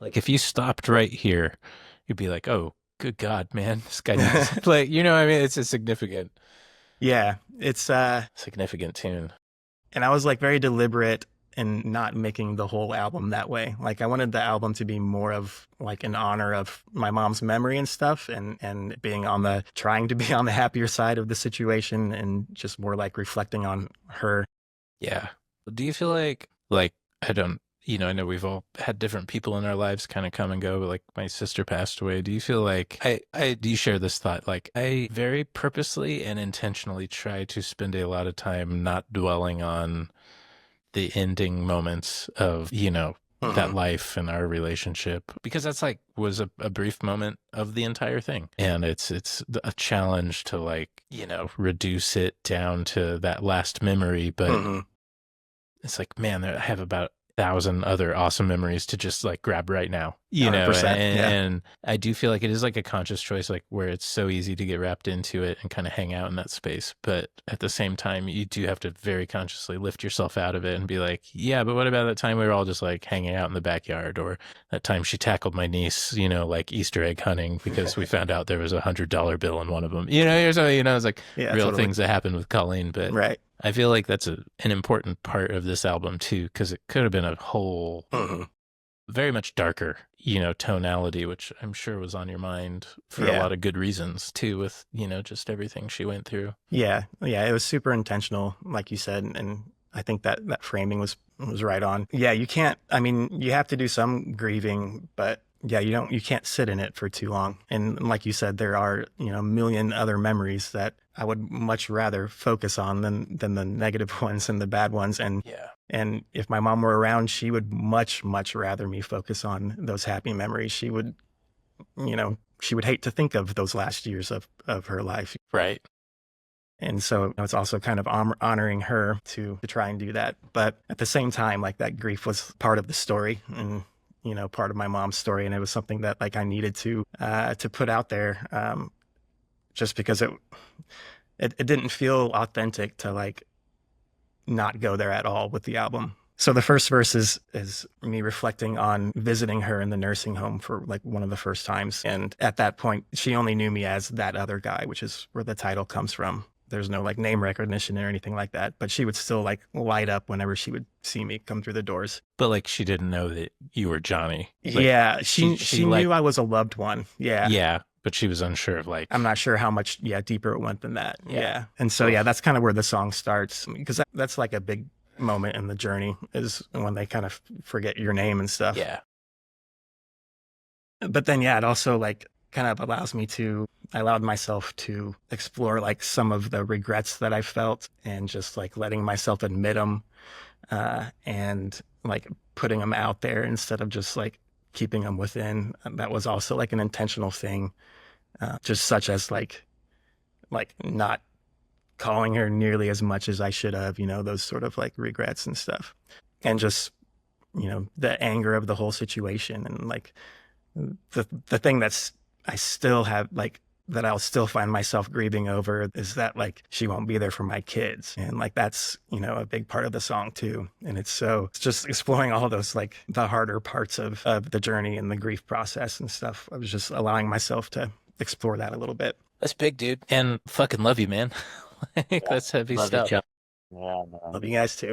Like if you stopped right here, you'd be like, "Oh, good God, man, this guy needs to play." You know what I mean? It's a Yeah, it's significant tune. and I was like very deliberate in not making the whole album that way. Like I wanted the album to be more of like in honor of my mom's memory and stuff, and being on the trying to be on the happier side of the situation, and just more like reflecting on her. Yeah. Do you feel like I don't, I know we've all had different people in our lives kind of come and go, but like my sister passed away. Do you feel like I do you share this thought? Like I very purposely and intentionally try to spend a lot of time not dwelling on the ending moments of, that Hmm. life and our relationship because that's like was a brief moment of the entire thing. And it's a challenge to like, reduce it down to that last memory, but Hmm. it's like, man, I have about 1,000 other awesome memories to just like grab right now, 100%. Yeah. and I do feel like it is like a conscious choice, like where it's so easy to get wrapped into it and kind of hang out in that space. But at the same time, you do have to very consciously lift yourself out of it and be like, yeah, but what about that time we were all just like hanging out in the backyard, or that time she tackled my niece, like Easter egg hunting because we found out there was $100 bill in one of them. It's like Yeah, real totally. things that happened with Colleen, but Right. I feel like that's an important part of this album too, because it could have been a whole Hmm. very much darker, tonality, which I'm sure was on your mind for a Yeah. lot of good reasons too, with, just everything she went through. Yeah. Yeah. It was super intentional, like you said, and I think that that framing was right on. Yeah, you can't. I mean, you have to do some grieving, but yeah, you can't sit in it for too long. And like you said, there are a million other memories that I would much rather focus on than the negative ones and the bad ones. Yeah. And if my mom were around, she would much rather me focus on those happy memories. She would hate to think of those last years of her life. Right. And so it's also kind of honoring her to try and do that. But at the same time, like that grief was part of the story, and part of my mom's story, and it was something that like I needed to put out there, just because it didn't feel authentic to like not go there at all with the album. So the first verse is me reflecting on visiting her in the nursing home for like one of the first times. And at that point, she only knew me as that other guy, which is where the title comes from. There's no like name recognition or anything like that, but she would still like light up whenever she would see me come through the doors. But like she didn't know that you were Johnny. Like Yeah, she she knew like I was a loved one. Yeah. yeah, but she was unsure of I'm like not sure how much, yeah, deeper it went than that. yeah. Yeah. And so, yeah, Oof. that's kind of where the song starts, because that's like a big moment in the journey, is when they kind of forget your name and stuff. Yeah. But then, yeah, it also like kind of I allowed myself to explore like some of the regrets that I felt, and just like letting myself admit them, and like putting them out there instead of just like keeping them within. That was also like an intentional thing, just such as like not calling her nearly as much as I should have, those sort of like regrets and stuff. And just, the anger of the whole situation, and like the thing that's I still have like that I'll still find myself grieving over is that like she won't be there for my kids. And like that's, a big part of the song too. And it's just exploring all those like the harder parts of the journey and the grief process and stuff. I was just allowing myself to explore that a little bit. That's big, dude. And fucking love you, man. Like Yeah. that's heavy Love you, stuff. Chuck. Yeah, man. Love you guys too.